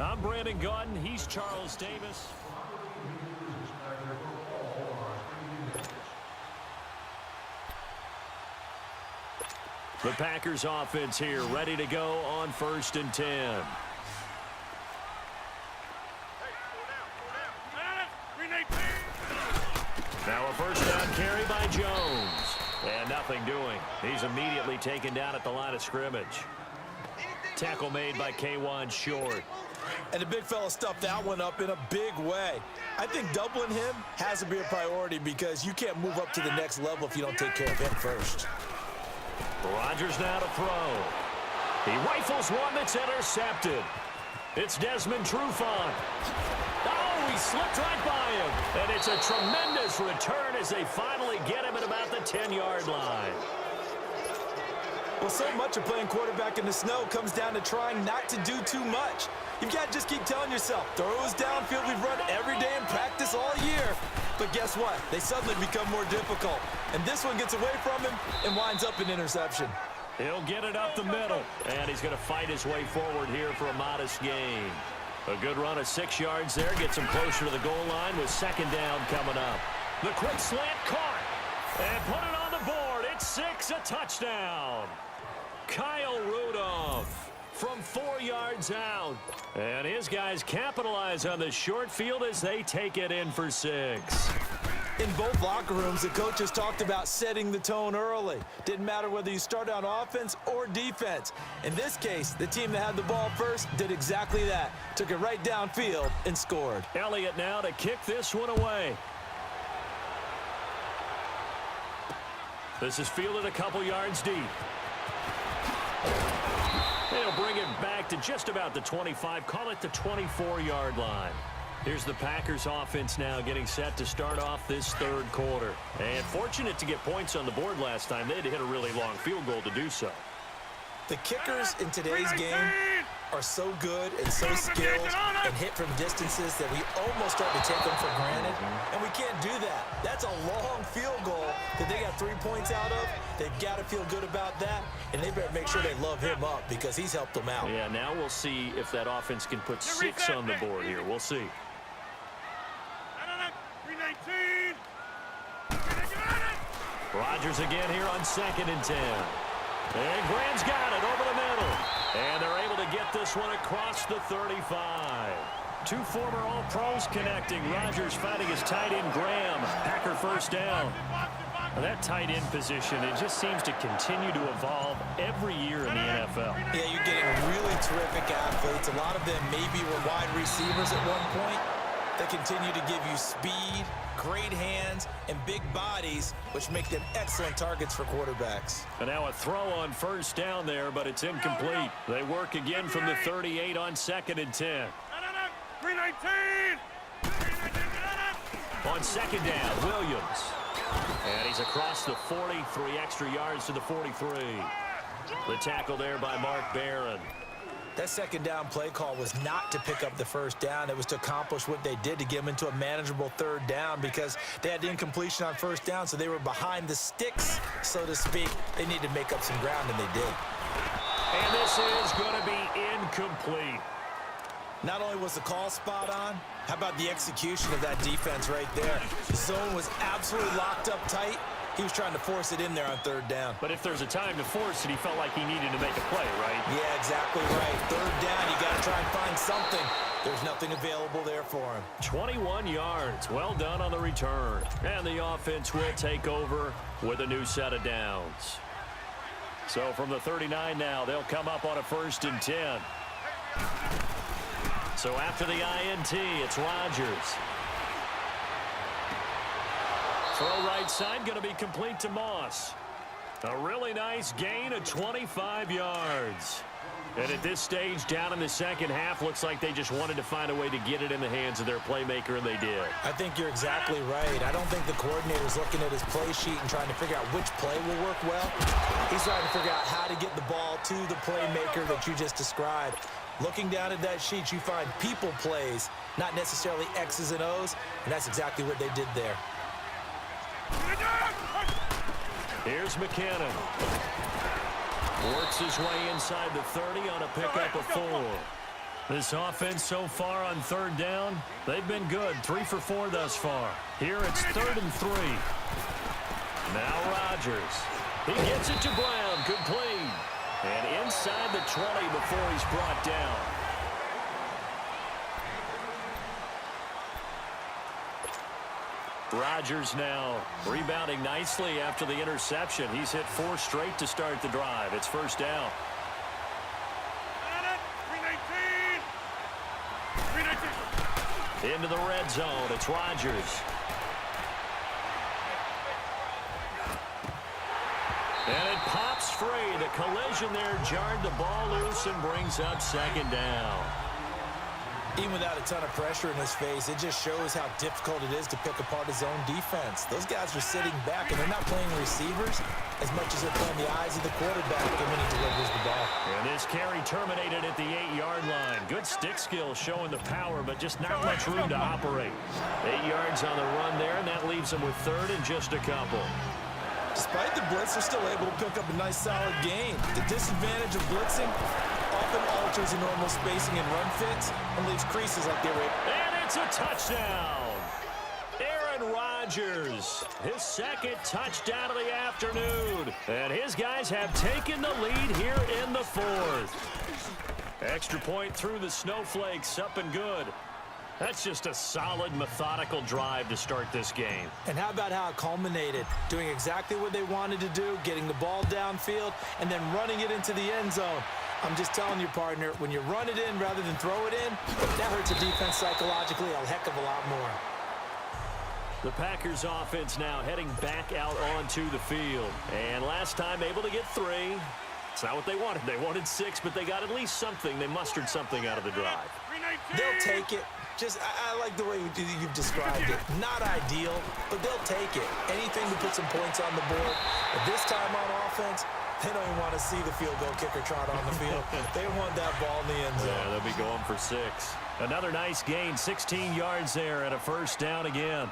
I'm Brandon Gaudin. He's Charles Davis. The Packers offense here, ready to go on 1st and 10. Now a first down carry by Jones. And nothing doing. He's immediately taken down at the line of scrimmage. Tackle made by K'Wan Short. And the big fella stuffed that one up in a big way. I think doubling him has to be a priority because you can't move up to the next level if you don't take care of him first. Rodgers now to throw. He rifles one that's intercepted. It's Desmond Trufant. Oh, he slipped right by him. And it's a tremendous return as they finally get him at about the 10-yard line. Well, so much of playing quarterback in the snow comes down to trying not to do too much. You've got to just keep telling yourself, throws downfield we've run every day in practice all year. But guess what? They suddenly become more difficult. And this one gets away from him and winds up an interception. He'll get it up the middle. And he's going to fight his way forward here for a modest gain. A good run of 6 yards there. Gets him closer to the goal line with 2nd down coming up. The quick slant caught. And put it on the board. It's 6, a touchdown. Kyle Rudolph from 4 yards out. And his guys capitalize on the short field as they take it in for 6. In both locker rooms, the coaches talked about setting the tone early. Didn't matter whether you start on offense or defense. In this case, the team that had the ball first did exactly that. Took it right downfield and scored. Elliott now to kick this one away. This is fielded a couple yards deep. They'll bring it back to just about the 25, call it the 24-yard line. Here's the Packers offense now getting set to start off this 3rd quarter. And fortunate to get points on the board last time. They had to hit a really long field goal to do so. The kickers in today's game are so good and so skilled and hit from distances that we almost start to take them for granted. And we can't do that. That's a long field goal that they got 3 points out of. They've got to feel good about that, and they better make sure they love him up because he's helped them out. Yeah, now we'll see if that offense can put 6 on the board here. We'll see. Rodgers again here on 2nd and 10. And Graham's got it over the middle. And they're able to get this one across the 35. 2 former All-Pros connecting. Rodgers finding his tight end Graham. Packer first down. Well, that tight end position, it just seems to continue to evolve every year in the NFL. Yeah, you're getting really terrific athletes. A lot of them maybe were wide receivers at one point. They continue to give you speed, great hands, and big bodies, which make them excellent targets for quarterbacks. And now a throw on first down there, but it's incomplete. They work again from the 38 on 2nd and 10. 319! On 2nd down, Williams. And he's across the 40, 3 extra yards to the 43. The tackle there by Mark Barron. That 2nd down play call was not to pick up the first down. It was to accomplish what they did to get them into a manageable 3rd down because they had the incompletion on first down, so they were behind the sticks, so to speak. They needed to make up some ground, and they did. And this is going to be incomplete. Not only was the call spot on, how about the execution of that defense right there? The zone was absolutely locked up tight. He was trying to force it in there on 3rd down. But if there's a time to force it, he felt like he needed to make a play, right? Yeah, exactly right. 3rd down, you got to try and find something. There's nothing available there for him. 21 yards. Well done on the return. And the offense will take over with a new set of downs. So from the 39 now, they'll come up on a 1st and 10. So after the INT, it's Rodgers. Throw right side, going to be complete to Moss. A really nice gain of 25 yards. And at this stage, down in the 2nd half, looks like they just wanted to find a way to get it in the hands of their playmaker, and they did. I think you're exactly right. I don't think the coordinator's looking at his play sheet and trying to figure out which play will work well. He's trying to figure out how to get the ball to the playmaker that you just described. Looking down at that sheet, you find people plays, not necessarily X's and O's, and that's exactly what they did there. Here's McKinnon. Works his way inside the 30 on a pickup of 4. This offense so far on third down, they've been good. 3 for 4 thus far. Here it's 3rd and 3. Now Rodgers. He gets it to Brown. Complete. And inside the 20 before he's brought down. Rodgers now rebounding nicely after the interception. He's hit 4 straight to start the drive. It's first down. Into the red zone. It's Rodgers. And it pops free. The collision there jarred the ball loose and brings up second down. Even without a ton of pressure in his face, it just shows how difficult it is to pick apart his own defense. Those guys are sitting back, and they're not playing receivers as much as they're playing the eyes of the quarterback when he delivers the ball. And this carry terminated at the 8-yard line. Good stick skill showing the power, but just not much room to operate. 8 yards on the run there, and that leaves them with 3rd and just a couple. Despite the blitz, they're still able to pick up a nice, solid gain. The disadvantage of blitzing often alters the normal spacing and run fits and leaves creases like they were. And it's a touchdown. Aaron Rodgers, his 2nd touchdown of the afternoon. And his guys have taken the lead here in the 4th. Extra point through the snowflakes, up and good. That's just a solid, methodical drive to start this game. And how about how it culminated? Doing exactly what they wanted to do, getting the ball downfield, and then running it into the end zone. I'm just telling you, partner, when you run it in rather than throw it in, that hurts a defense psychologically a heck of a lot more. The Packers offense now heading back out onto the field. And last time able to get 3. It's not what they wanted. They wanted 6, but they got at least something. They mustered something out of the drive. They'll take it. I like the way you've described it. Not ideal, but they'll take it. Anything to put some points on the board. But this time on offense, they don't even want to see the field goal kicker trot on the field. They want that ball in the end zone. Yeah, they'll be going for 6. Another nice gain, 16 yards there, and a first down again.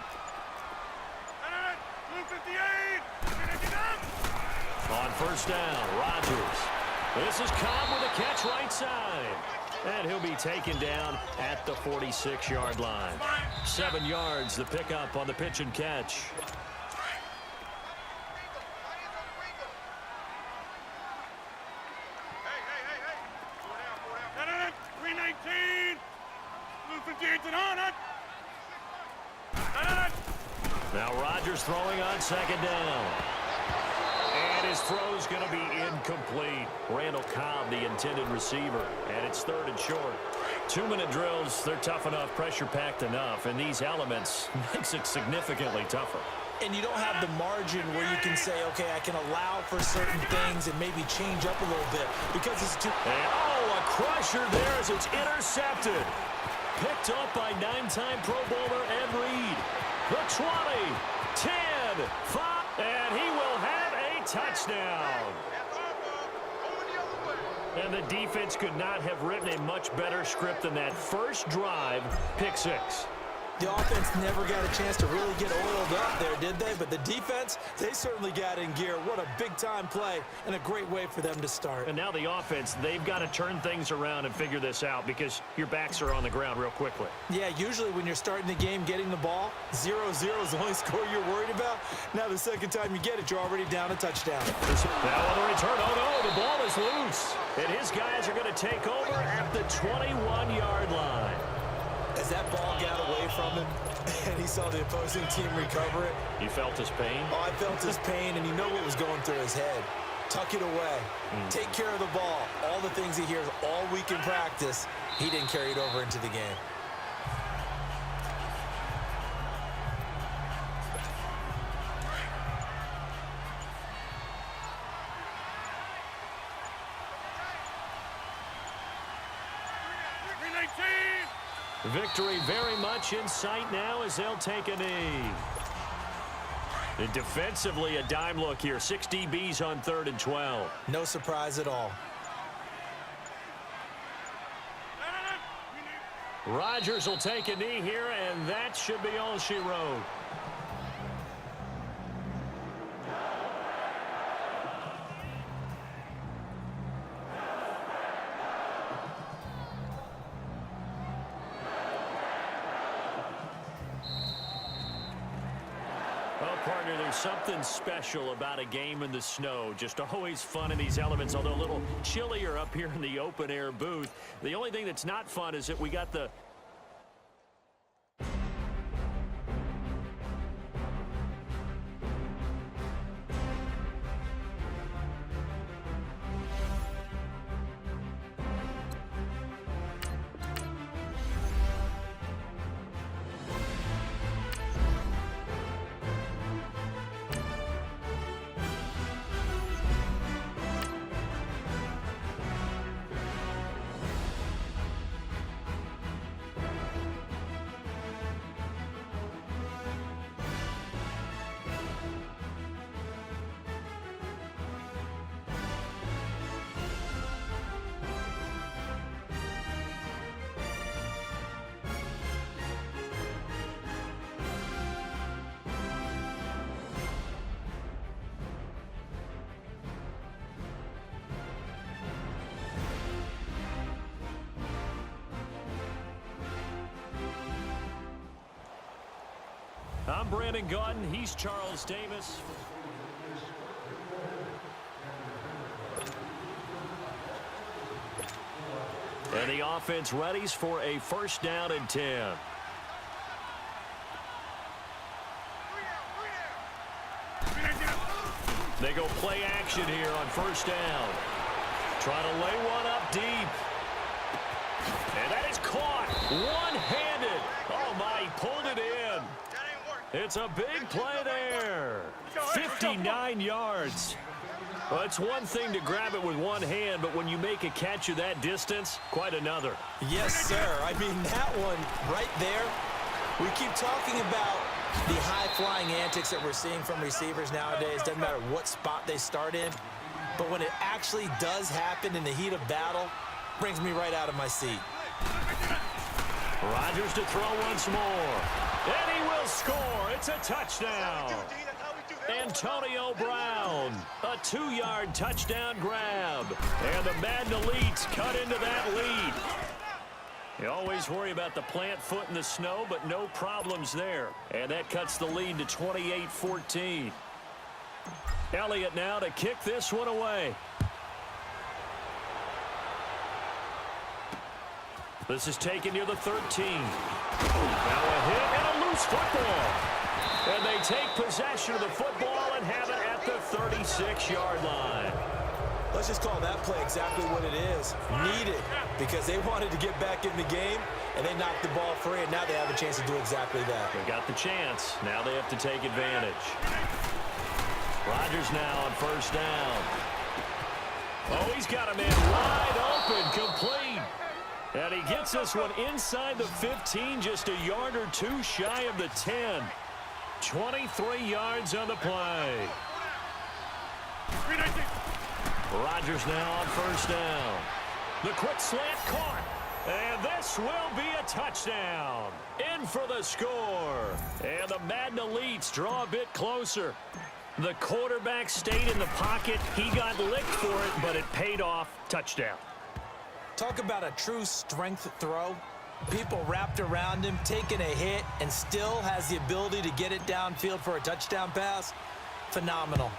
On first down, Rodgers. This is Cobb with a catch right side. And he'll be taken down at the 46-yard line. 7 yards, the pickup on the pitch and catch. Now Rodgers throwing on second down. And his throw's going to be incomplete. Randall Cobb, the intended receiver. And it's 3rd and short. 2-minute drills, they're tough enough, pressure-packed enough. And these elements makes it significantly tougher. And you don't have the margin where you can say, okay, I can allow for certain things and maybe change up a little bit. Because it's too... And, oh, a crusher there as it's intercepted. Picked up by 9-time Pro Bowler Ed Reed. The 20, 10, 5, and he will have a touchdown. And the defense could not have written a much better script than that first drive, pick 6. The offense never got a chance to really get oiled up there, did they? But the defense, they certainly got in gear. What a big-time play and a great way for them to start. And now the offense, they've got to turn things around and figure this out because your backs are on the ground real quickly. Yeah, usually when you're starting the game getting the ball, 0-0 is the only score you're worried about. Now the second time you get it, you're already down a touchdown. Now on the return, oh no, the ball is loose. And his guys are going to take over at the 21-yard line. As that ball got away from him and he saw the opposing team recover it. You felt his pain? Oh, I felt his pain, and you know what was going through his head. Tuck it away. Take care of the ball. All the things he hears all week in practice, he didn't carry it over into the game. Victory very much in sight now as they'll take a knee. And defensively, a dime look here. 6 DBs on 3rd and 12. No surprise at all. Rodgers will take a knee here, and that should be all she wrote. There's something special about a game in the snow. Just always fun in these elements, although a little chillier up here in the open-air booth. The only thing that's not fun is that we got the... I'm Brandon Gaudin. He's Charles Davis. And the offense readies for a first down and 10. They go play action here on first down. Trying to lay one up deep. And that is caught. One-handed. Oh, my, he pulled it in. It's a big play there. 59 yards. Well, it's one thing to grab it with one hand, but when you make a catch of that distance, quite another. Yes, sir. I mean, that one right there, we keep talking about the high-flying antics that we're seeing from receivers nowadays. Doesn't matter what spot they start in. But when it actually does happen in the heat of battle, brings me right out of my seat. Rodgers to throw once more. And he will score. It's a touchdown. Antonio Brown, a 2-yard touchdown grab. And the Madden Elites cut into that lead. You always worry about the plant foot in the snow, but no problems there. And that cuts the lead to 28-14. Elliott now to kick this one away. This is taken near the 13. Now a hit and a loose football. And they take possession of the football and have it at the 36-yard line. Let's just call that play exactly what it is. Needed, because they wanted to get back in the game, and they knocked the ball free, and now they have a chance to do exactly that. They got the chance. Now they have to take advantage. Rodgers now on first down. Oh, he's got a man wide open, complete. And he gets this one inside the 15, just a yard or two shy of the 10. 23 yards on the play. Rodgers now on first down. The quick slant caught. And this will be a touchdown. In for the score. And the Madden Elites draw a bit closer. The quarterback stayed in the pocket. He got licked for it, but it paid off. Touchdown. Talk about a true strength throw. People wrapped around him, taking a hit, and still has the ability to get it downfield for a touchdown pass. Phenomenal.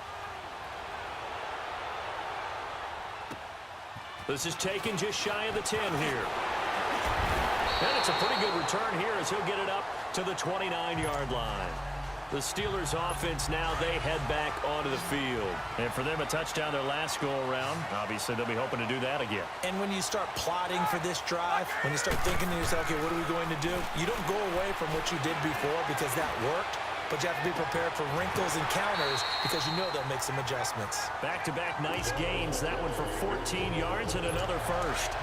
This is taken just shy of the 10 here. And it's a pretty good return here as he'll get it up to the 29-yard line. The Steelers offense now, they head back onto the field. And for them, a touchdown their last go-around. Obviously, they'll be hoping to do that again. And when you start plotting for this drive, when you start thinking to yourself, okay, what are we going to do? You don't go away from what you did before because that worked, but you have to be prepared for wrinkles and counters because you know they'll make some adjustments. Back-to-back nice gains. That one for 14 yards and another first.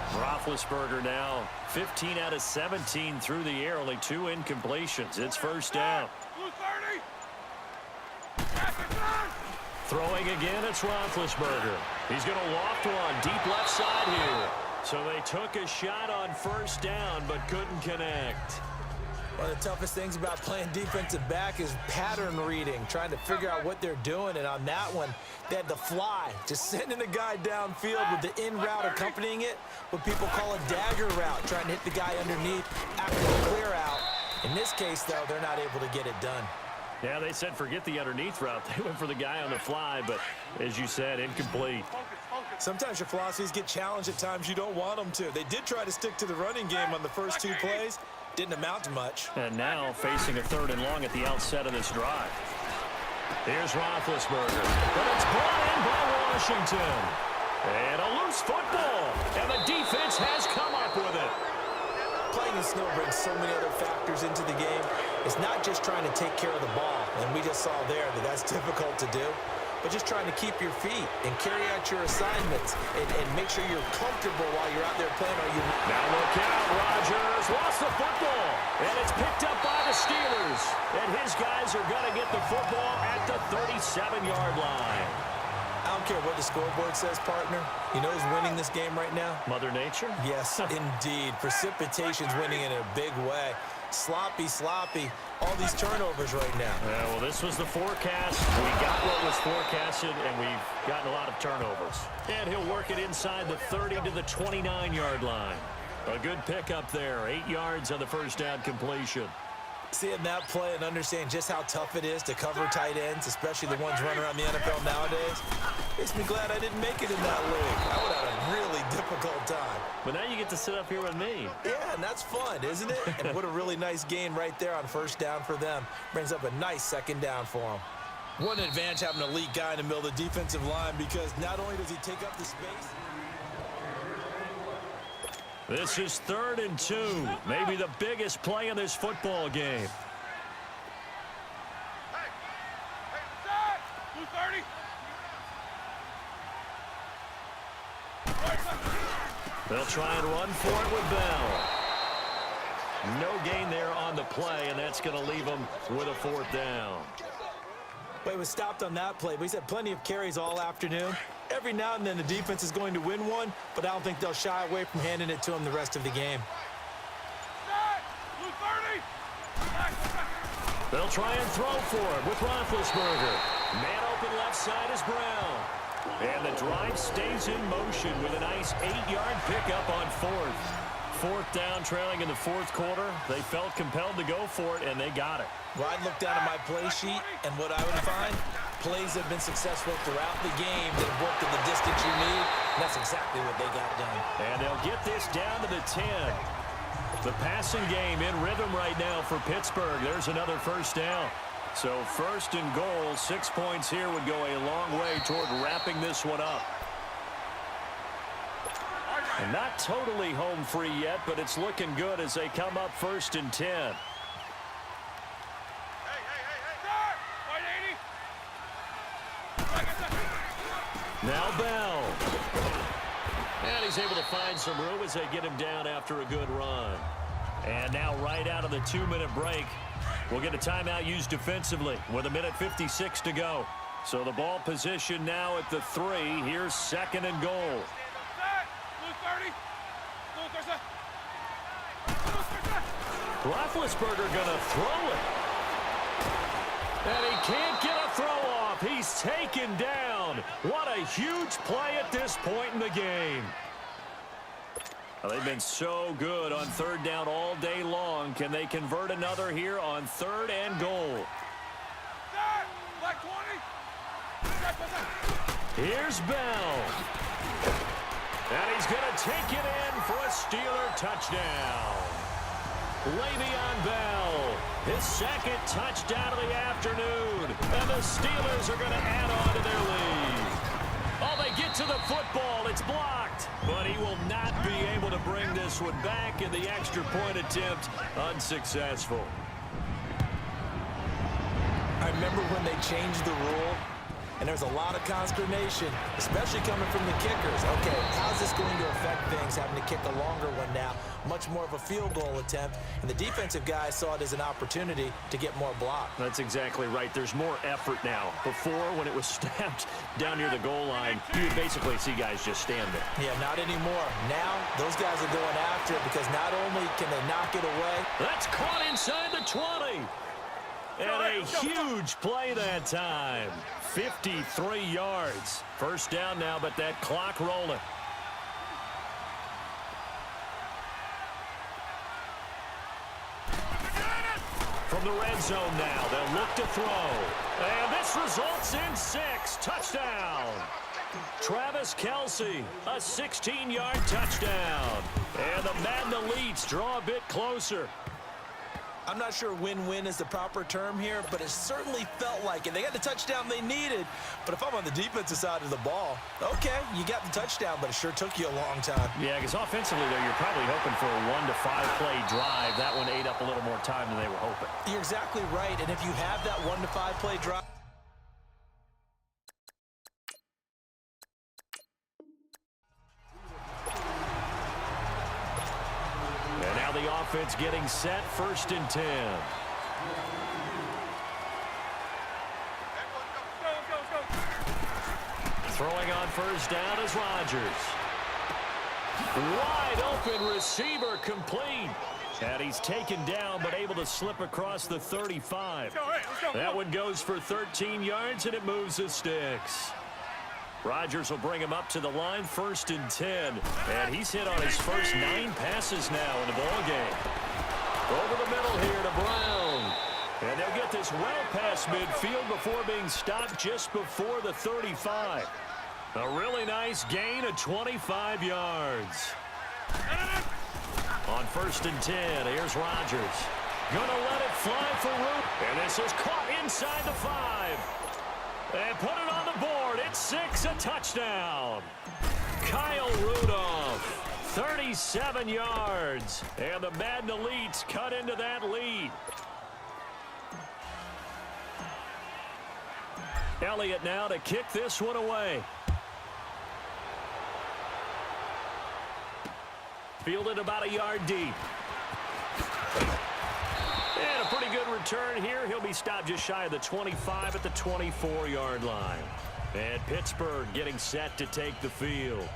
Roethlisberger now 15 out of 17 through the air, only 2 incompletions. It's first down. Throwing again, it's Roethlisberger. He's going to loft one deep left side here. So they took a shot on first down but couldn't connect. One of the toughest things about playing defensive back is pattern reading, trying to figure out what they're doing. And on that one, they had the fly, just sending the guy downfield with the in route accompanying it, what people call a dagger route, trying to hit the guy underneath after the clear out. In this case, though, they're not able to get it done. Yeah, they said forget the underneath route. They went for the guy on the fly, but as you said, incomplete. Sometimes your philosophies get challenged at times you don't want them to. They did try to stick to the running game on the first 2 plays. Didn't amount to much. And now facing a 3rd and long at the outset of this drive. Here's Roethlisberger. But it's brought in by Washington. And a loose football. And the defense has come up with it. Playing in snow brings so many other factors into the game. It's not just trying to take care of the ball, and we just saw there that that's difficult to do, but just trying to keep your feet and carry out your assignments and make sure you're comfortable while you're out there playing. Now look out, Rodgers lost the football, and it's picked up by the Steelers, and his guys are going to get the football at the 37-yard line. I don't care what the scoreboard says, partner. You know who's winning this game right now? Mother Nature? Yes, indeed. Precipitation's winning in a big way. Sloppy, all these turnovers right now. Yeah, well, this was the forecast. We got what was forecasted, and we've gotten a lot of turnovers. And he'll work it inside the 30 to the 29-yard line. A good pickup there, 8 yards on the first down completion. Seeing that play and understand just how tough it is to cover tight ends, especially the ones running around the NFL nowadays, makes me glad I didn't make it in that league. I would have had a really difficult time. But now you get to sit up here with me. Yeah, and that's fun, isn't it? And what a really nice gain right there on first down for them. Brings up a nice 2nd down for them. One advantage having an elite guy in the middle of the defensive line, because not only does he take up the space. This is 3rd and 2, maybe the biggest play in this football game. They'll try and run for it with Bell. No gain there on the play, and that's going to leave them with a 4th down. But he was stopped on that play, but he's had plenty of carries all afternoon. Every now and then the defense is going to win one, but I don't think they'll shy away from handing it to him the rest of the game. They'll try and throw for it with Roethlisberger. Man open left side is Brown. And the drive stays in motion with a nice 8-yard pickup on 4th. 4th down, trailing in the 4th quarter. They felt compelled to go for it, and they got it. Well, I'd look down at my play sheet, and what I would find, plays have been successful throughout the game that have worked in the distance you need, and that's exactly what they got done. And they'll get this down to the 10. The passing game in rhythm right now for Pittsburgh. There's another first down. So 1st and goal, 6 points here would go a long way toward wrapping this one up. And not totally home free yet, but it's looking good as they come up 1st and 10. Now Bell. And he's able to find some room as they get him down after a good run. And now right out of the 2-minute break, we'll get a timeout used defensively with 1:56 to go. So the ball position now at the 3. Here's 2nd and goal. Roethlisberger gonna throw it. And he can't get a throw off. He's taken down. What a huge play at this point in the game. Well, they've been so good on 3rd down all day long. Can they convert another here on 3rd and goal? Here's Bell. And he's going to take it in for a Steeler touchdown. Le'Veon Bell, his 2nd touchdown of the afternoon. And the Steelers are going to add on to their lead. Oh, they get to the football. It's blocked. But he will not be able to bring this one back, in the extra point attempt unsuccessful. I remember when they changed the rule, and there's a lot of consternation, especially coming from the kickers. Okay, how's this going to affect things, having to kick a longer one now? Much more of a field goal attempt, and the defensive guys saw it as an opportunity to get more block. That's exactly right. There's more effort now. Before, when it was snapped down near the goal line, you would basically see guys just stand there. Yeah, not anymore. Now, those guys are going after it, because not only can they knock it away. That's caught inside the 20. And a huge play that time. 53 yards. First down now, but that clock rolling. From the red zone now, they'll look to throw. And this results in 6. Touchdown. Travis Kelce, a 16-yard touchdown. And the Madden Elites draw a bit closer. I'm not sure win-win is the proper term here, but it certainly felt like it. They got the touchdown they needed, but if I'm on the defensive side of the ball, okay, you got the touchdown, but it sure took you a long time. Yeah, because offensively, though, you're probably hoping for a 1 to 5 play drive. That one ate up a little more time than they were hoping. You're exactly right, and if you have that 1 to 5 play drive, and now the offense getting set, 1st and 10. Throwing on 1st down is Rodgers. Wide open receiver, complete. And he's taken down but able to slip across the 35. That one goes for 13 yards and it moves the sticks. Rodgers will bring him up to the line, 1st and 10. And he's hit on his first 9 passes now in the ball game. Over the middle here to Brown. And they'll get this well past midfield before being stopped just before the 35. A really nice gain of 25 yards. On 1st and 10, here's Rodgers. Gonna let it fly for Root. And this is caught inside the 5. And put it on the board. It's 6, a touchdown. Kyle Rudolph, 37 yards. And the Madden Elites cut into that lead. Elliott now to kick this one away. Fielded about a yard deep. And a pretty good return here. He'll be stopped just shy of the 25 at the 24-yard line. And Pittsburgh getting set to take the field.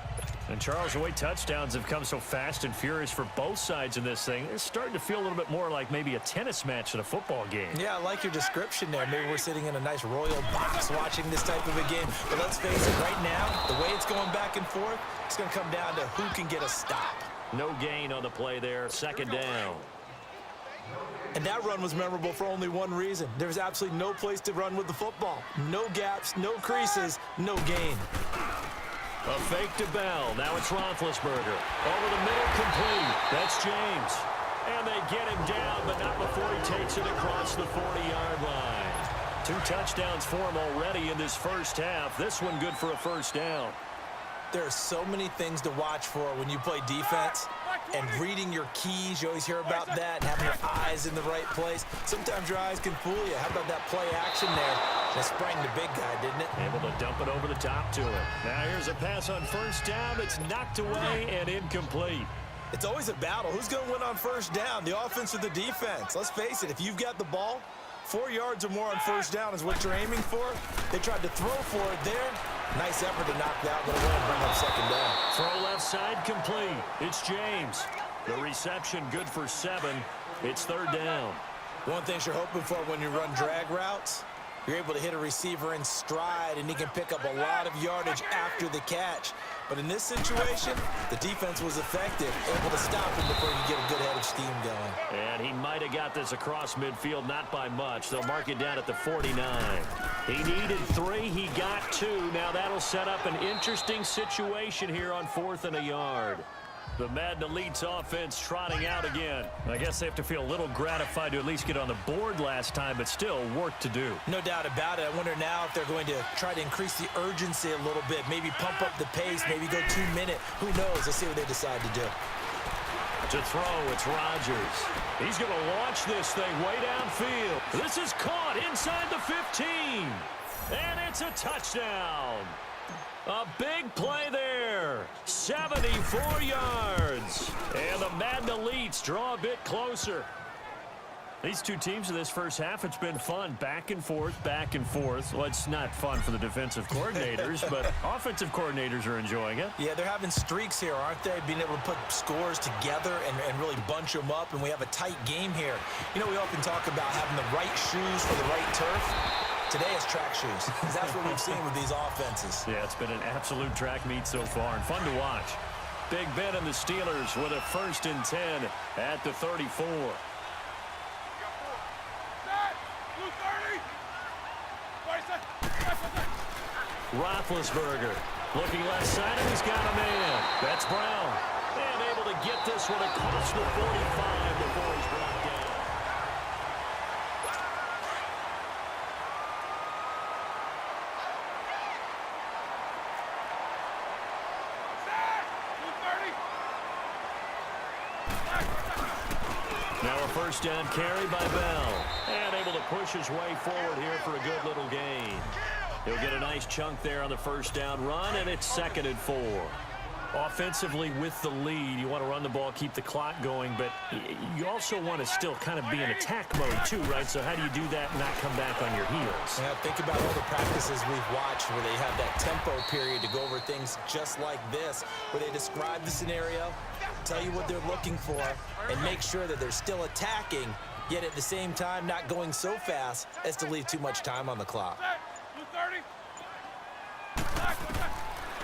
And Charles, the way touchdowns have come so fast and furious for both sides in this thing, it's starting to feel a little bit more like maybe a tennis match than a football game. Yeah, I like your description there. Maybe we're sitting in a nice royal box watching this type of a game. But let's face it, right now, the way it's going back and forth, it's going to come down to who can get a stop. No gain on the play there, 2nd down. And that run was memorable for only one reason. There was absolutely no place to run with the football. No gaps, no creases, no gain. A fake to Bell. Now it's Roethlisberger. Over the middle, complete. That's James. And they get him down, but not before he takes it across the 40-yard line. 2 touchdowns for him already in this first half. This one good for a 1st down. There are so many things to watch for when you play defense. And reading your keys, you always hear about that, and having your eyes in the right place. Sometimes your eyes can fool you. How about that play action there? That sprang the big guy, didn't it? Able to dump it over the top to him. Now here's a pass on 1st down. It's knocked away and incomplete. It's always a battle. Who's going to win on 1st down, the offense or the defense? Let's face it, if you've got the ball, 4 yards or more on 1st down is what you're aiming for. They tried to throw for it there. Nice effort to knock that, but it won't bring up 2nd down. Throw left side complete. It's James. The reception good for 7. It's 3rd down. One thing you're hoping for when you run drag routes, you're able to hit a receiver in stride, and he can pick up a lot of yardage after the catch. But in this situation, the defense was effective, able to stop him before he could get a good head of steam going. And he might have got this across midfield, not by much. They'll mark it down at the 49. He needed 3. He got 2. Now that'll set up an interesting situation here on 4th and a yard. The Madden Elites offense trotting out again. I guess they have to feel a little gratified to at least get on the board last time, but still work to do. No doubt about it. I wonder now if they're going to try to increase the urgency a little bit, maybe pump up the pace, maybe go 2-minute. Who knows? Let's see what they decide to do. To throw, it's Rodgers. He's going to launch this thing way downfield. This is caught inside the 15. And it's a touchdown. A big play there. 74 yards. And the Madden Elites draw a bit closer. These two teams in this first half, it's been fun. Back and forth, back and forth. Well, it's not fun for the defensive coordinators, but offensive coordinators are enjoying it. Yeah, they're having streaks here, aren't they? Being able to put scores together and really bunch them up, and we have a tight game here. You know, we often talk about having the right shoes for the right turf. Today is track shoes, because that's what we've seen with these offenses. Yeah, it's been an absolute track meet so far, and fun to watch. Big Ben and the Steelers with a 1st and 10 at the 34. Roethlisberger looking left side, and he's got a man. That's Brown. And able to get this one across the 45 before he's brought down. Now a first down carry by Bell. And able to push his way forward here for a good little gain. He'll get a nice chunk there on the first down run, and it's 2nd and 4. Offensively with the lead, you want to run the ball, keep the clock going, but you also want to still kind of be in attack mode too, right? So how do you do that and not come back on your heels? Yeah, think about all the practices we've watched where they have that tempo period to go over things just like this, where they describe the scenario, tell you what they're looking for, and make sure that they're still attacking, yet at the same time not going so fast as to leave too much time on the clock.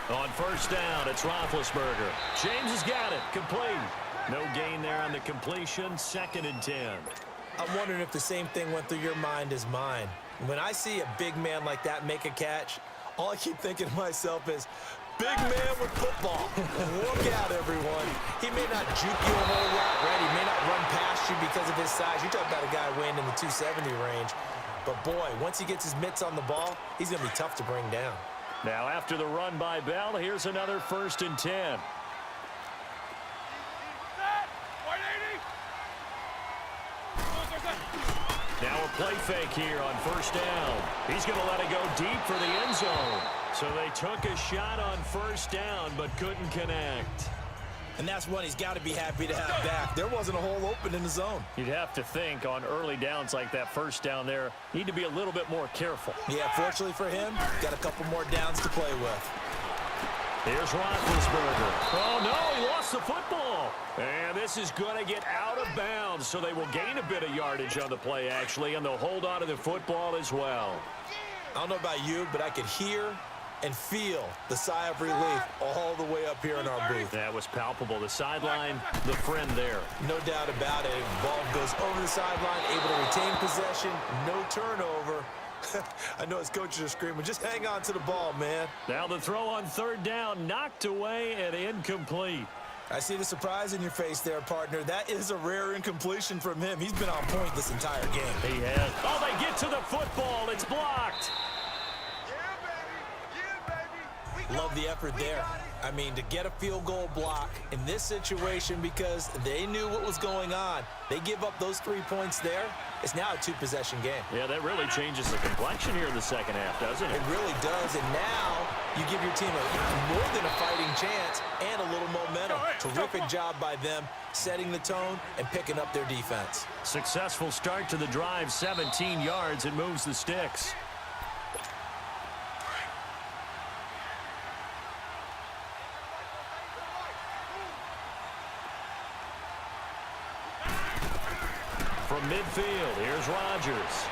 On first down, it's Roethlisberger. James has got it. Complete. No gain there on the completion. 2nd and 10. I'm wondering if the same thing went through your mind as mine. When I see a big man like that make a catch, all I keep thinking to myself is, big man with football. Look out, everyone. He may not juke you a whole lot, right? He may not run past you because of his size. You're talking about a guy weighing in the 270 range. But, boy, once he gets his mitts on the ball, he's going to be tough to bring down. Now after the run by Bell, here's another 1st and 10. Now a play fake here on first down. He's going to let it go deep for the end zone. So they took a shot on first down but couldn't connect. And that's one he's got to be happy to have back. There wasn't a hole open in the zone. You'd have to think on early downs like that first down there, need to be a little bit more careful. Yeah, fortunately for him, got a couple more downs to play with. Here's Roethlisberger. Oh, no, he lost the football. And this is going to get out of bounds, so they will gain a bit of yardage on the play, actually, and they'll hold on to the football as well. I don't know about you, but I could hear and feel the sigh of relief all the way up here in our booth. That was palpable. The sideline, the friend there. No doubt about it. Ball goes over the sideline, able to retain possession, no turnover. I know his coaches are screaming, just hang on to the ball, man. Now the throw on 3rd down, knocked away and incomplete. I see the surprise in your face there, partner. That is a rare incompletion from him. He's been on point this entire game. He has. Oh, they get to the football. It's blocked. Love the effort there. I mean, to get a field goal block in this situation because they knew what was going on. They give up those 3 points there. It's now a 2-possession game. Yeah, that really changes the complexion here in the second half, doesn't it? It really does, and now you give your team more than a fighting chance and a little momentum. Terrific job by them, setting the tone and picking up their defense. Successful start to the drive, 17 yards, and moves the sticks. From midfield, here's Rodgers.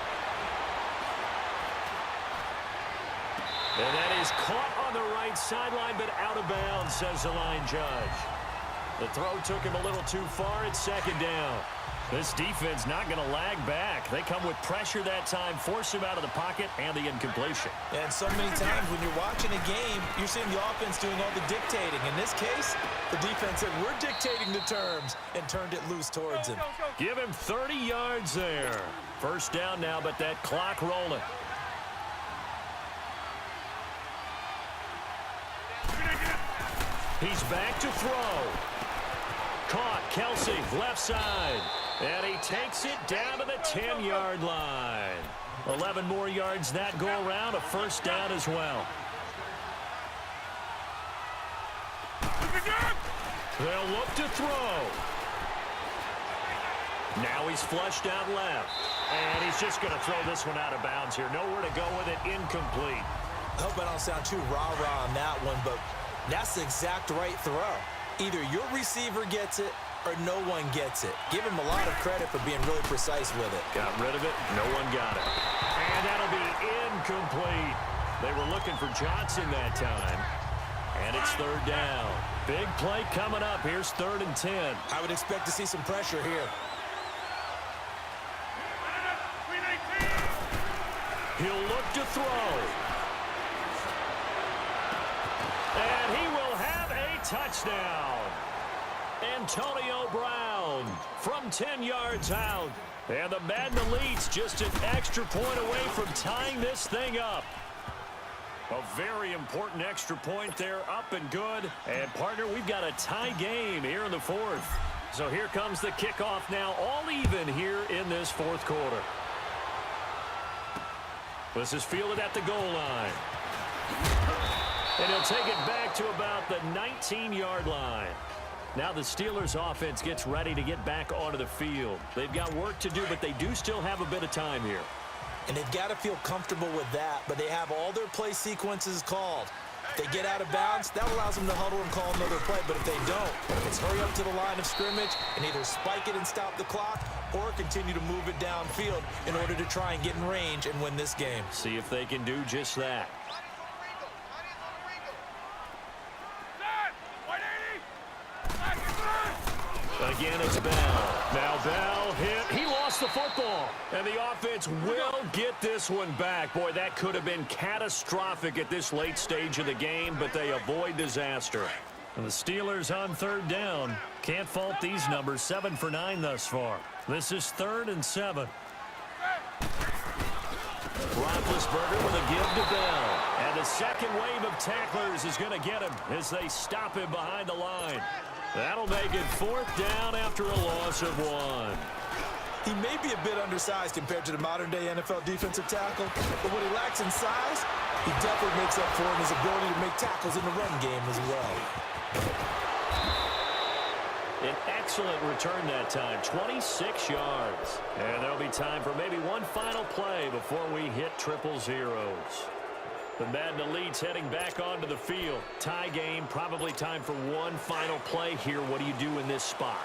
And that is caught on the right sideline, but out of bounds, says the line judge. The throw took him a little too far. It's 2nd down. This defense not going to lag back. They come with pressure that time, force him out of the pocket, and the incompletion. And so many times when you're watching a game, you're seeing the offense doing all the dictating. In this case, the defense said, we're dictating the terms, and turned it loose towards him. Give him 30 yards there. First down now, but that clock rolling. He's back to throw. Caught, Kelsey, left side. And he takes it down to the 10-yard line. 11 more yards that go around, a first down as well. They'll look to throw. Now he's flushed out left. And he's just going to throw this one out of bounds here. Nowhere to go with it, incomplete. I hope I don't sound too rah-rah on that one, but that's the exact right throw. Either your receiver gets it or no one gets it. Give him a lot of credit for being really precise with it. Got rid of it. No one got it. And that'll be incomplete. They were looking for Johnson that time. And it's 3rd down. Big play coming up. Here's 3rd and 10. I would expect to see some pressure here. He'll look to throw. touchdown. Antonio Brown from 10 yards out. And the Madden Elites just an extra point away from tying this thing up. A very important extra point there, up and good. And, partner, we've got a tie game here in the fourth. So here comes the kickoff now, all even here in this fourth quarter. This is fielded at the goal line. And he'll take it back to about the 19-yard line. Now the Steelers offense gets ready to get back onto the field. They've got work to do, but they do still have a bit of time here. And they've got to feel comfortable with that, but they have all their play sequences called. If they get out of bounds, that allows them to huddle and call another play, but if they don't, it's hurry up to the line of scrimmage and either spike it and stop the clock or continue to move it downfield in order to try and get in range and win this game. See if they can do just that. Again, it's Bell. Now Bell hit. He lost the football. And the offense will get this one back. Boy, that could have been catastrophic at this late stage of the game, but they avoid disaster. And the Steelers on third down. Can't fault these numbers. 7 for 9 thus far. This is 3rd and 7. Roethlisberger with a give to Bell. And the second wave of tacklers is going to get him as they stop him behind the line. That'll make it 4th down after a loss of 1. He may be a bit undersized compared to the modern-day NFL defensive tackle, but what he lacks in size, he definitely makes up for in his ability to make tackles in the run game as well. An excellent return that time, 26 yards. And there'll be time for maybe one final play before we hit triple zeros. The Madden Elites heading back onto the field. Tie game, probably time for one final play here. What do you do in this spot?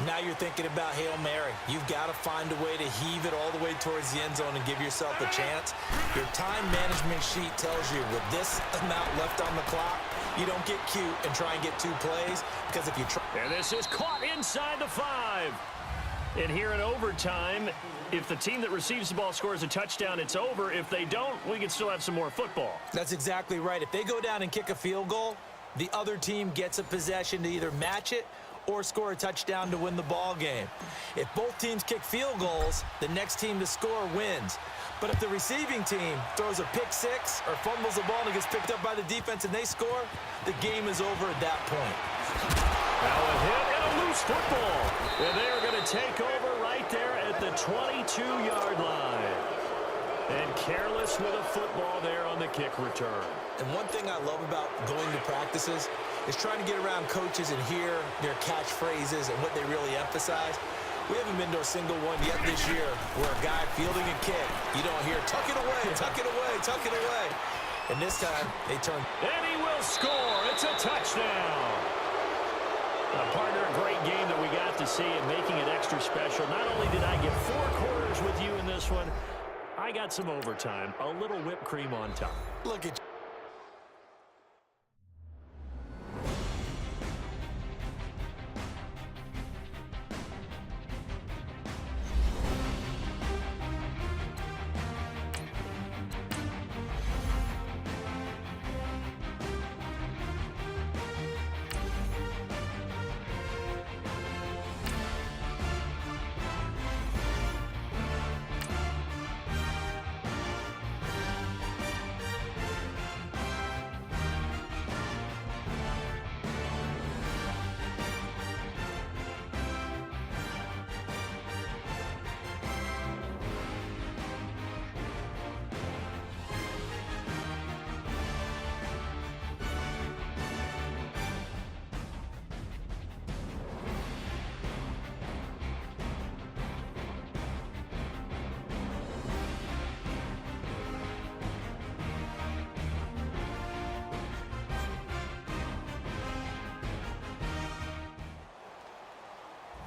Now you're thinking about Hail Mary. You've got to find a way to heave it all the way towards the end zone and give yourself a chance. Your time management sheet tells you with this amount left on the clock, you don't get cute and try and get 2 plays, because if you try... And this is caught inside the 5. And here in overtime, if the team that receives the ball scores a touchdown, it's over. If they don't, we can still have some more football. That's exactly right. If they go down and kick a field goal, the other team gets a possession to either match it or score a touchdown to win the ball game. If both teams kick field goals, the next team to score wins. But if the receiving team throws a pick 6 or fumbles the ball and it gets picked up by the defense and they score, the game is over at that point. Now a hit and a loose football. And they are going to take over right there at the 22-yard line. And careless with a football there on the kick return. And one thing I love about going to practices is trying to get around coaches and hear their catchphrases and what they really emphasize. We haven't been to a single one yet this year where a guy fielding a kick, you don't hear, tuck it away, tuck it away, tuck it away. And this time, they turn. And he will score. It's a touchdown. Partner, a great game that we got to see and making it extra special. Not only did I get 4 quarters with you in this one, I got some overtime, a little whipped cream on top. Look at you.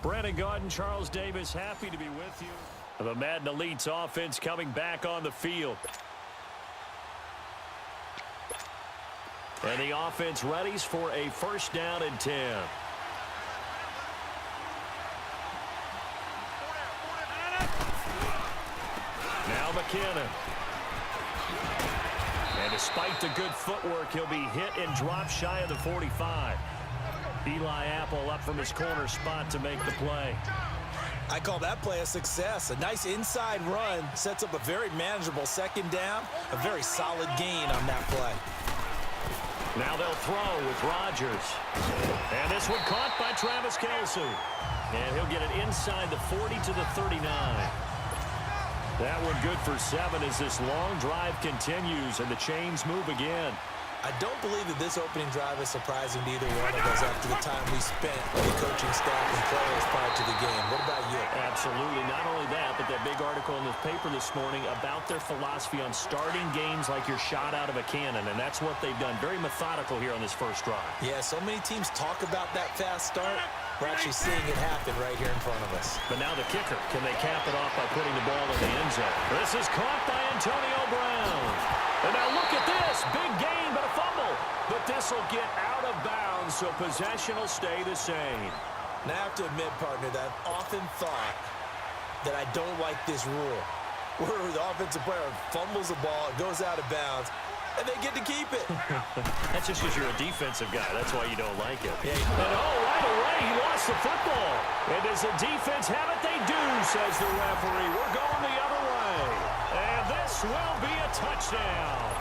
Brandon Gaudin, Charles Davis, happy to be with you. The Madden Elites offense coming back on the field. And the offense readies for a 1st down and 10. Now McKinnon. And despite the good footwork, he'll be hit and dropped shy of the 45. Eli Apple up from his corner spot to make the play. I call that play a success. A nice inside run sets up a very manageable second down, a very solid gain on that play. Now they'll throw with Rodgers. And this one caught by Travis Kelce. And he'll get it inside the 40 to the 39. That one good for 7 as this long drive continues and the chains move again. I don't believe that this opening drive is surprising to either one of us after the time we spent with the coaching staff and players prior to the game. What about you? Absolutely. Not only that, but that big article in the paper this morning about their philosophy on starting games like you're shot out of a cannon, and that's what they've done. Very methodical here on this first drive. Yeah, so many teams talk about that fast start. We're actually seeing it happen right here in front of us. But now the kicker. Can they cap it off by putting the ball in the end zone? This is caught by Antonio Brown. And now look at this. Big gain, but a fumble. But this will get out of bounds, so possession will stay the same. Now I have to admit, partner, that I've often thought that I don't like this rule, where the offensive player fumbles the ball, it goes out of bounds, and they get to keep it. That's just because you're a defensive guy. That's why you don't like it. Yeah. And right away, he lost the football. And does the defense have it? They do, says the referee. We're going the other way. And this will be a touchdown.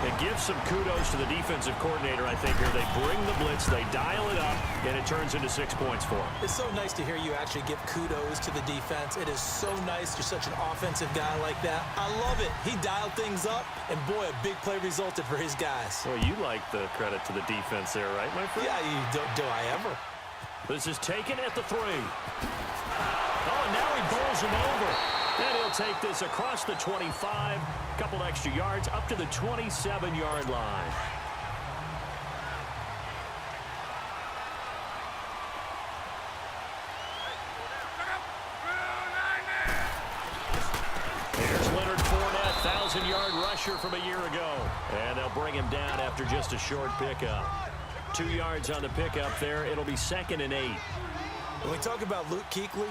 It gives some kudos to the defensive coordinator, I think, here. They bring the blitz, they dial it up, and it turns into 6 points for them. It's so nice to hear you actually give kudos to the defense. It is so nice. You're such an offensive guy like that. I love it. He dialed things up, and boy, a big play resulted for his guys. Well, you like the credit to the defense there, right, my friend? Yeah, do I ever? This is taken at the 3. Oh, and now he bowls him over. And he'll take this across the 25, couple extra yards, up to the 27-yard line. Here's Leonard Fournette, 1,000-yard rusher from a year ago. And they'll bring him down after just a short pickup. 2 yards on the pickup there. It'll be 2nd and 8. When we talk about Luke Kuechly,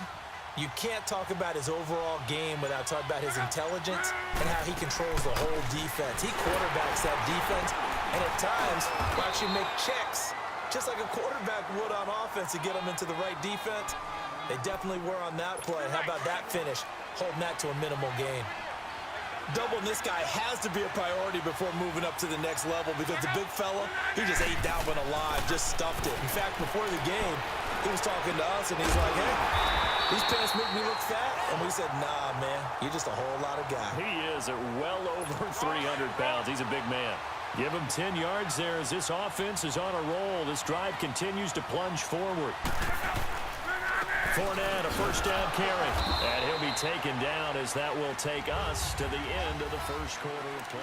you can't talk about his overall game without talking about his intelligence and how he controls the whole defense. He quarterbacks that defense, and at times will actually make checks, just like a quarterback would on offense to get them into the right defense. They definitely were on that play. How about that finish, holding that to a minimal gain? Doubling this guy has to be a priority before moving up to the next level because the big fella, he just ate that one alive, just stuffed it. In fact, before the game, he was talking to us, and he's like, hey, these pants make me look fat. And we said, nah, man, you're just a whole lot of guy. He is at well over 300 pounds. He's a big man. Give him 10 yards there as this offense is on a roll. This drive continues to plunge forward. Fournette, a first down carry. And he'll be taken down as that will take us to the end of the first quarter of play.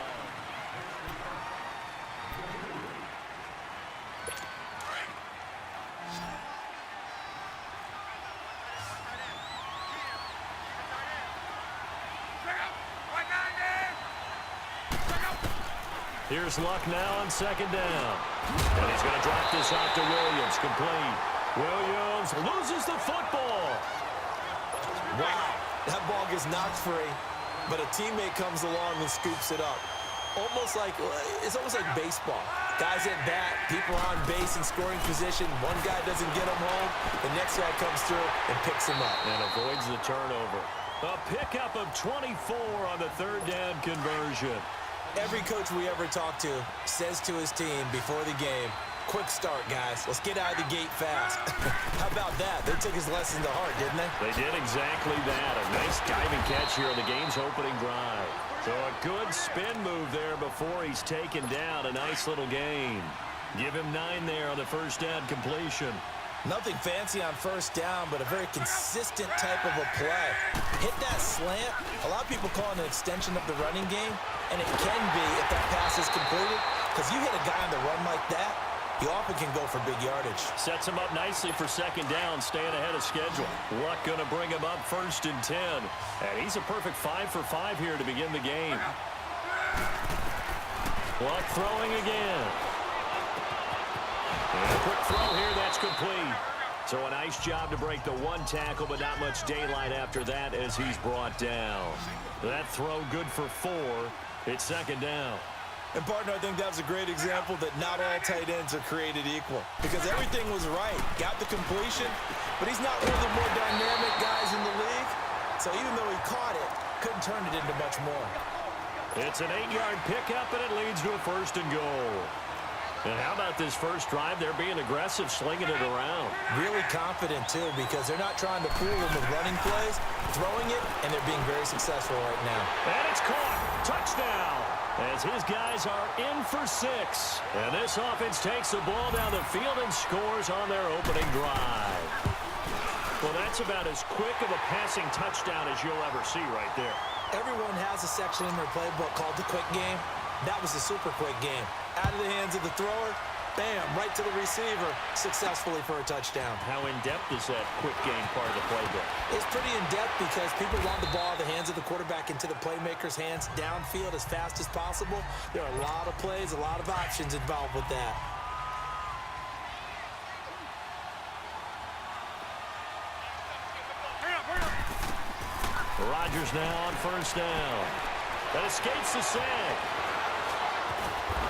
Here's Luck now on 2nd down. And he's going to drop this off to Williams. Complete. Williams loses the football. Wow, that ball gets knocked free, but a teammate comes along and scoops it up. It's almost like baseball. Guys at bat, people on base in scoring position. One guy doesn't get him home. The next guy comes through and picks him up. And avoids the turnover. A pickup of 24 on the 3rd down conversion. Every coach we ever talk to says to his team before the game, quick start, guys. Let's get out of the gate fast. How about that? They took his lesson to heart, didn't they? They did exactly that. A nice diving catch here on the game's opening drive. So a good spin move there before he's taken down. A nice little gain. Give him 9 there on the first down completion. Nothing fancy on first down, but a very consistent type of a play. Hit that slant. A lot of people call it an extension of the running game, and it can be if that pass is completed, because you hit a guy on the run like that, he often can go for big yardage. Sets him up nicely for 2nd down, staying ahead of schedule. Luck going to bring him up 1st and 10. And he's a perfect 5 for 5 here to begin the game. Luck throwing again. And a quick throw here, that's complete. So a nice job to break the 1 tackle, but not much daylight after that as he's brought down. That throw good for 4. It's 2nd down. And, partner, I think that was a great example that not all tight ends are created equal because everything was right. Got the completion, but he's not one of the more dynamic guys in the league. So even though he caught it, couldn't turn it into much more. It's an 8-yard pickup, and it leads to a 1st and goal. And how about this first drive? They're being aggressive, slinging it around. Really confident, too, because they're not trying to fool them with running plays, throwing it, and they're being very successful right now. And it's caught. Touchdown. As his guys are in for 6. And this offense takes the ball down the field and scores on their opening drive. Well, that's about as quick of a passing touchdown as you'll ever see right there. Everyone has a section in their playbook called the quick game. That was a super quick game. Out of the hands of the thrower, bam, right to the receiver, successfully for a touchdown. How in-depth is that quick game part of the playbook? It's pretty in-depth because people want the ball out of the hands of the quarterback into the playmaker's hands downfield as fast as possible. There are a lot of plays, a lot of options involved with that. Rodgers now on 1st down. That escapes the sack.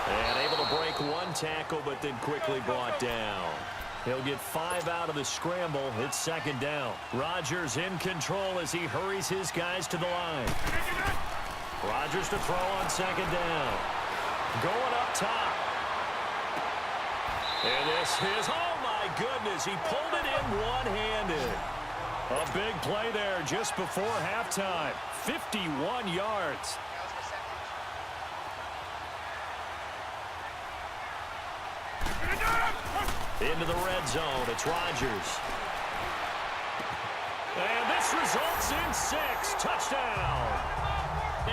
And able to break one tackle, but then quickly brought down. He'll get 5 out of the scramble. It's 2nd down. Rodgers in control as he hurries his guys to the line. Rodgers to throw on 2nd down. Going up top. And this is, oh my goodness, he pulled it in one-handed. A big play there just before halftime. 51 yards. Into the red zone. It's Rodgers. And this results in 6. Touchdown.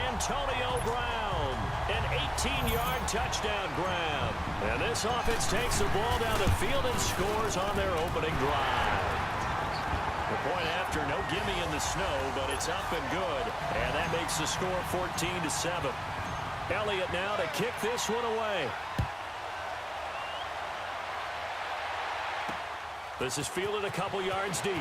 Antonio Brown. An 18-yard touchdown grab. And this offense takes the ball down the field and scores on their opening drive. The point after, no gimme in the snow, but it's up and good. And that makes the score 14-7. Elliott now to kick this one away. This is fielded a couple yards deep.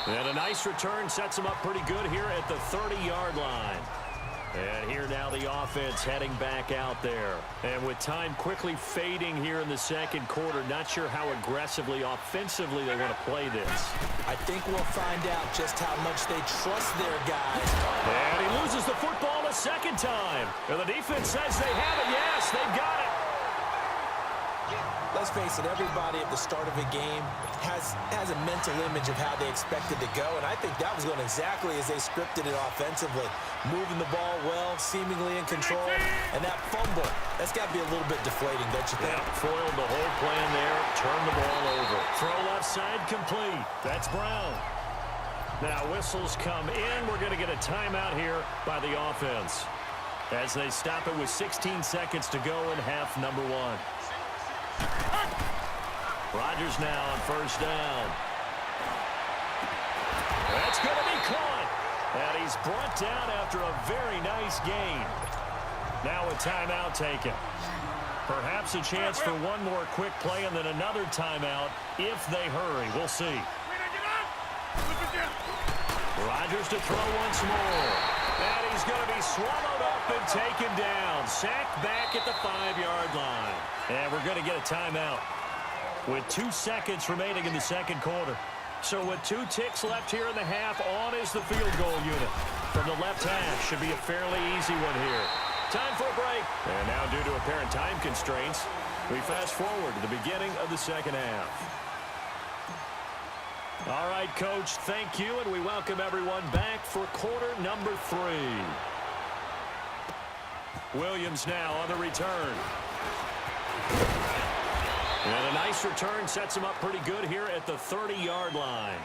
And a nice return sets him up pretty good here at the 30-yard line. And here now the offense heading back out there. And with time quickly fading here in the 2nd quarter, not sure how aggressively, offensively they want to play this. I think we'll find out just how much they trust their guys. And he loses the football a 2nd time. And the defense says they have it. Yes, they've got it. Let's face it, everybody at the start of a game has a mental image of how they expect it to go, and I think that was going exactly as they scripted it offensively. Moving the ball well, seemingly in control, and that fumble, that's got to be a little bit deflating, don't you think? Yeah, foiled the whole plan there, turned the ball over. Throw left side complete. That's Brown. Now whistles come in. We're going to get a timeout here by the offense as they stop it with 16 seconds to go in half number 1. Rodgers now on 1st down. That's going to be caught. And he's brought down after a very nice gain. Now a timeout taken. Perhaps a chance for one more quick play and then another timeout if they hurry. We'll see. Rodgers to throw once more. And he's going to be swallowed up and taken down. Sacked back at the 5-yard line. And we're going to get a timeout with 2 seconds remaining in the 2nd quarter. So with 2 ticks left here in the half, on is the field goal unit from the left half. Should be a fairly easy one here. Time for a break. And now due to apparent time constraints, we fast forward to the beginning of the 2nd half. All right, Coach, thank you, and we welcome everyone back for quarter number 3. Williams now on the return. And a nice return sets him up pretty good here at the 30-yard line.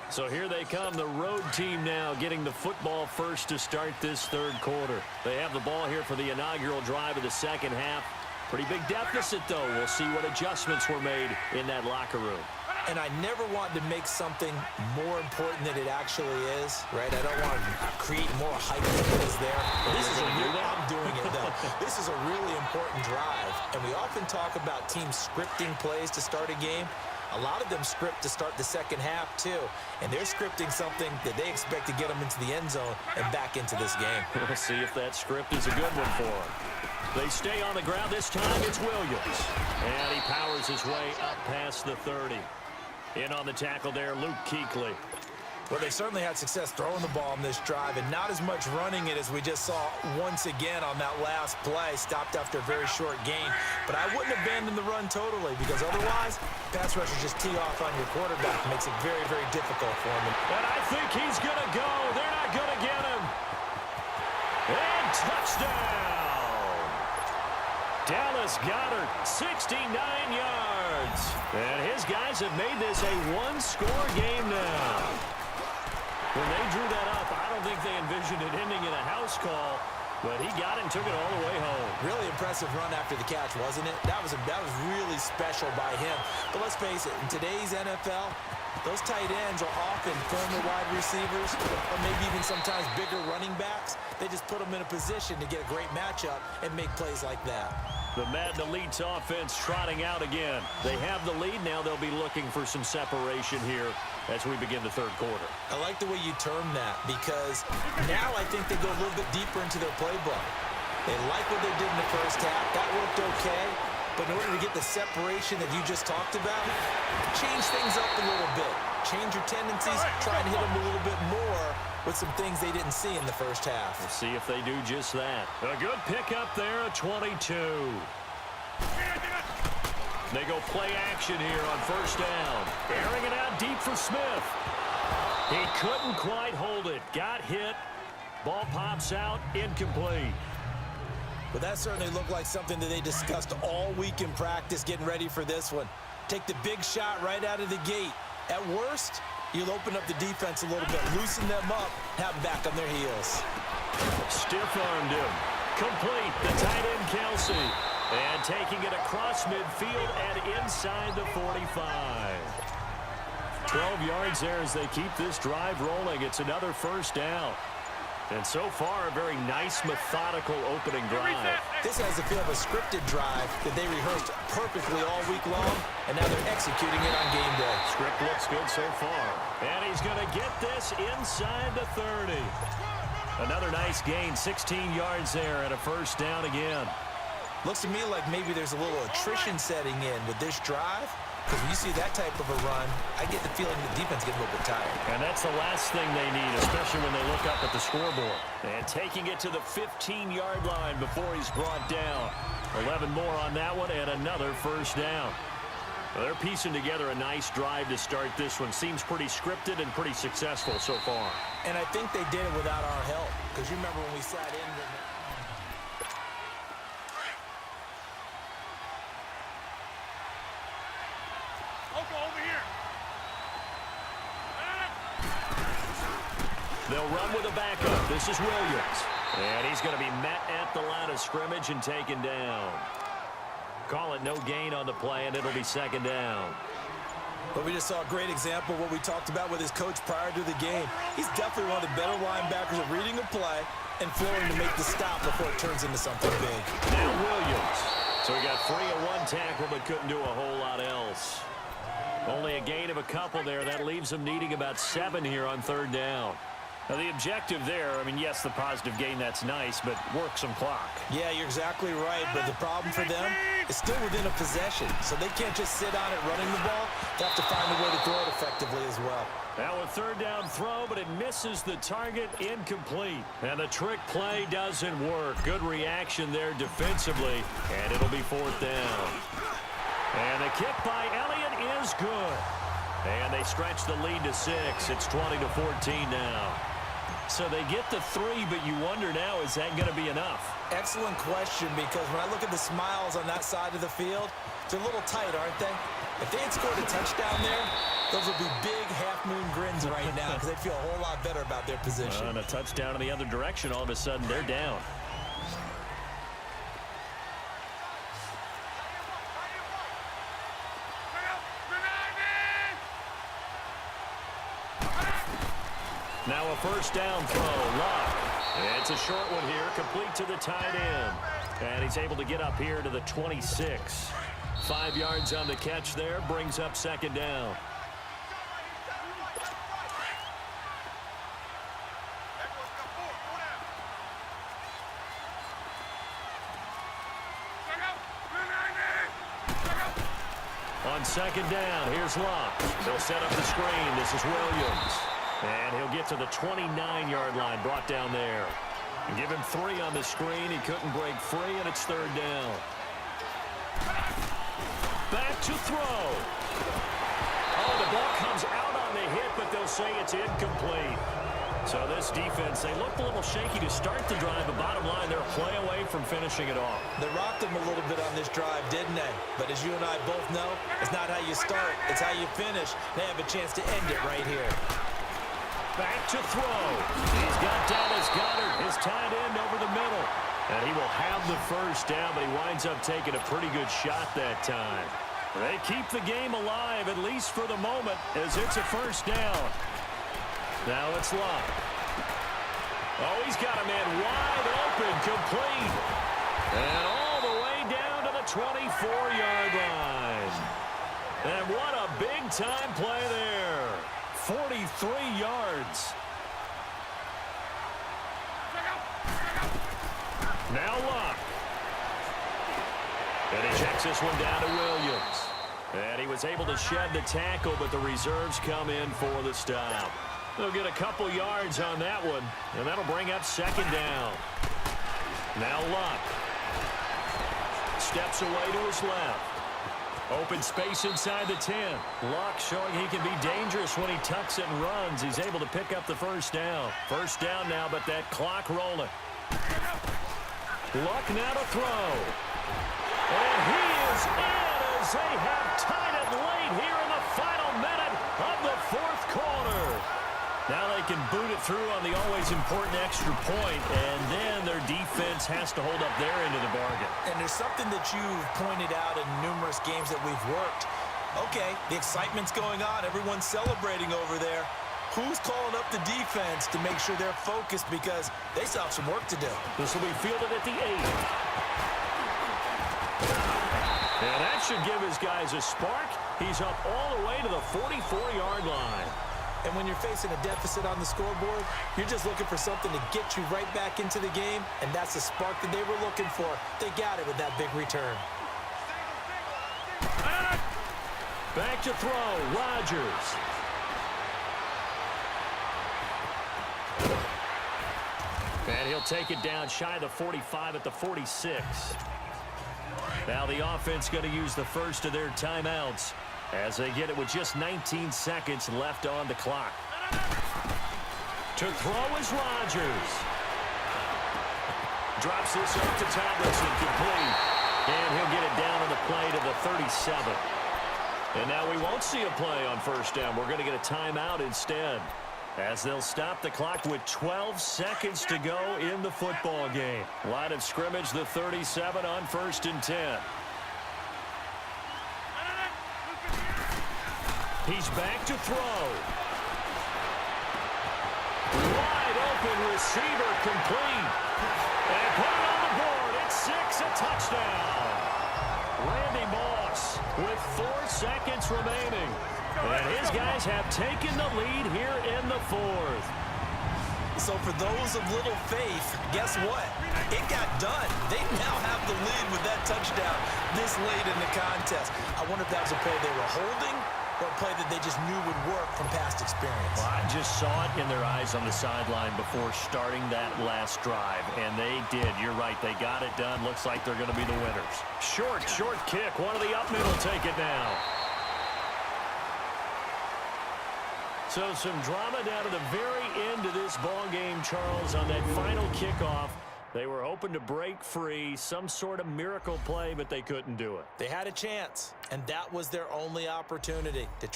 So here they come, the road team now getting the football first to start this 3rd quarter. They have the ball here for the inaugural drive of the 2nd half. Pretty big deficit, though. We'll see what adjustments were made in that locker room. And I never want to make something more important than it actually is, right? I don't want to create more hype than it is there. This is I'm doing it, though. This is a really important drive, and we often talk about teams scripting plays to start a game. A lot of them script to start the second half, too, and they're scripting something that they expect to get them into the end zone and back into this game. We'll see if that script is a good one for them. They stay on the ground. This time it's Williams, and he powers his way up past the 30. In on the tackle there, Luke Kuechly. Well, they certainly had success throwing the ball on this drive and not as much running it as we just saw once again on that last play, stopped after a very short gain. But I wouldn't abandon the run totally because otherwise, pass rushers just tee off on your quarterback. It makes it very, very difficult for him. And I think he's going to go. They're not going to get him. And touchdown. Dallas Goedert, 69 yards. And his guys have made this a one-score game now. When they drew that up, I don't think they envisioned it ending in a house call, but he got it and took it all the way home. Really impressive run after the catch, wasn't it? That was really special by him. But let's face it, in today's NFL, those tight ends are often former wide receivers or maybe even sometimes bigger running backs. They just put them in a position to get a great matchup and make plays like that. The Madden Elite's offense trotting out again. They have the lead. Now they'll be looking for some separation here as we begin the third quarter. I like the way you term that because now I think they go a little bit deeper into their playbook. They like what they did in the first half. That worked okay. But in order to get the separation that you just talked about, change things up a little bit. Change your tendencies, try and hit them a little bit more with some things they didn't see in the first half. We'll see if they do just that. A good pickup there at 22. They go play action here on first down. Airing it out deep for Smith. He couldn't quite hold it. Got hit. Ball pops out. Incomplete. But that certainly looked like something that they discussed all week in practice getting ready for this one. Take the big shot right out of the gate. At worst, you'll open up the defense a little bit, loosen them up, have them back on their heels. Stiff-armed him. Complete. The tight end, Kelsey. And taking it across midfield and inside the 45. 12 yards there as they keep this drive rolling. It's another first down. And so far, a very nice, methodical opening drive. This has the feel of a scripted drive that they rehearsed perfectly all week long, and now they're executing it on game day. Script looks good so far. And he's going to get this inside the 30. Another nice gain, 16 yards there, and a first down again. Looks to me like maybe there's a little attrition setting in with this drive. Because when you see that type of a run, I get the feeling the defense gets a little bit tired. And that's the last thing they need, especially when they look up at the scoreboard. And taking it to the 15-yard line before he's brought down. 11 more on that one and another first down. Well, they're piecing together a nice drive to start this one. Seems pretty scripted and pretty successful so far. And I think they did it without our help. Because you remember when we sat in with They'll run with a backup. This is Williams. And he's going to be met at the line of scrimmage and taken down. Call it no gain on the play, and it'll be second down. But we just saw a great example of what we talked about with his coach prior to the game. He's definitely one of the better linebackers at reading a play and flowing to make the stop before it turns into something big. Now Williams. So he got free of one tackle but couldn't do a whole lot else. Only a gain of a couple there. That leaves them needing about 7 here on third down. Now, the objective there, I mean, yes, the positive gain, that's nice, but work some clock. Yeah, you're exactly right, but the problem for them is still within a possession, so they can't just sit on it running the ball. They have to find a way to throw it effectively as well. Now a third down throw, but it misses the target, incomplete. And the trick play doesn't work. Good reaction there defensively, and it'll be fourth down. And the kick by Elliott is good. And they stretch the lead to 6. It's 20-14 now. So they get the 3, but you wonder now, is that going to be enough? Excellent question, because when I look at the smiles on that side of the field, they're a little tight, aren't they? If they had scored a touchdown there, those would be big half-moon grins right now because they'd feel a whole lot better about their position. And a touchdown in the other direction, all of a sudden they're down. Now a first down throw. Luck. It's a short one here, complete to the tight end. And he's able to get up here to the 26. 5 yards on the catch there, brings up second down. On second down, here's Luck. They'll set up the screen. This is Williams. And he'll get to the 29-yard line, brought down there. Give him 3 on the screen. He couldn't break free, and it's third down. Back to throw. Oh, the ball comes out on the hit, but they'll say it's incomplete. So this defense, they looked a little shaky to start the drive, but bottom line, they're a play away from finishing it off. They rocked them a little bit on this drive, didn't they? But as you and I both know, it's not how you start, it's how you finish. They have a chance to end it right here. Back to throw. He's got Dallas Goedert, his tight end, over the middle. And he will have the first down, but he winds up taking a pretty good shot that time. They keep the game alive, at least for the moment, as it's a first down. Now it's Luck. Oh, he's got a man wide open, complete. And all the way down to the 24-yard line. And what a big-time play there. 43 yards. Now Luck. And he checks this one down to Williams. And he was able to shed the tackle, but the reserves come in for the stop. They'll get a couple yards on that one, and that'll bring up second down. Now Luck. Steps away to his left. Open space inside the 10. Luck showing he can be dangerous when he tucks it and runs. He's able to pick up the first down. First down now, but that clock rolling. Luck now to throw. And he is in as they have tied it late here in the final minute of the fourth quarter. Now they can boot it through on the always important extra point, and then their defense has to hold up their end of the bargain. And there's something that you've pointed out in numerous games that we've worked. Okay, the excitement's going on. Everyone's celebrating over there. Who's calling up the defense to make sure they're focused, because they still have some work to do? This will be fielded at the 8. And that should give his guys a spark. He's up all the way to the 44-yard line. And when you're facing a deficit on the scoreboard, you're just looking for something to get you right back into the game, and that's the spark that they were looking for. They got it with that big return. Back to throw, Rodgers. And he'll take it down shy of the 45 at the 46. Now the offense going to use the first of their timeouts as they get it with just 19 seconds left on the clock. To throw is Rodgers. Drops this up to Tomlinson, complete. And he'll get it down on the play to the 37. And now we won't see a play on first down. We're going to get a timeout instead, as they'll stop the clock with 12 seconds to go in the football game. Line of scrimmage, the 37 on 1st and 10. He's back to throw. Wide open receiver, complete. And put it on the board. It's 6, a touchdown. Randy Moss with 4 seconds remaining. And his guys have taken the lead here in the fourth. So for those of little faith, guess what? It got done. They now have the lead with that touchdown this late in the contest. I wonder if that was a play they were holding or a play that they just knew would work from past experience. Well, I just saw it in their eyes on the sideline before starting that last drive, and they did. You're right. They got it done. Looks like they're going to be the winners. Short kick. One of the up middle take it now. So some drama down to the very end of this ball game, Charles, on that final kickoff. They were hoping to break free, some sort of miracle play, but they couldn't do it. They had a chance, and that was their only opportunity to